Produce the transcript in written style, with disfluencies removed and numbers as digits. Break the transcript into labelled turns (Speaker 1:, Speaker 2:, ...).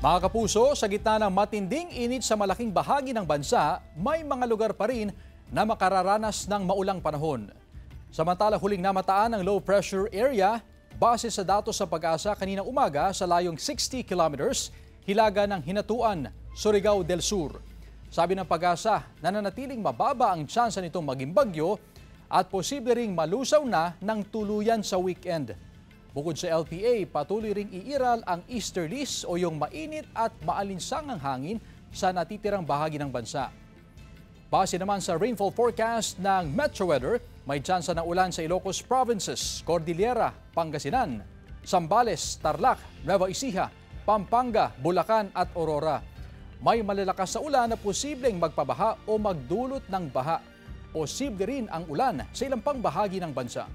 Speaker 1: Mga kapuso, sa gitna ng matinding init sa malaking bahagi ng bansa, may mga lugar pa rin na makararanas ng maulang panahon. Samantala, huling namataan ng low pressure area base sa datos sa Pag-asa kaninang umaga sa layong 60 kilometers hilaga ng Hinatuan, Surigao del Sur. Sabi ng Pag-asa, nananatiling mababa ang tsansa nitong maging bagyo at posible ring malusaw na ng tuluyan sa weekend. Bukod sa LPA, patuloy ring iiral ang easterlies o yung mainit at maalinsangang hangin sa natitirang bahagi ng bansa. Base naman sa rainfall forecast ng Metro Weather, may tsansa ng ulan sa Ilocos Provinces, Cordillera, Pangasinan, Zambales, Tarlac, Nueva Ecija, Pampanga, Bulacan at Aurora. May malalakas na ulan na posibleng magpabaha o magdulot ng baha. Posible rin ang ulan sa ilang pang bahagi ng bansa.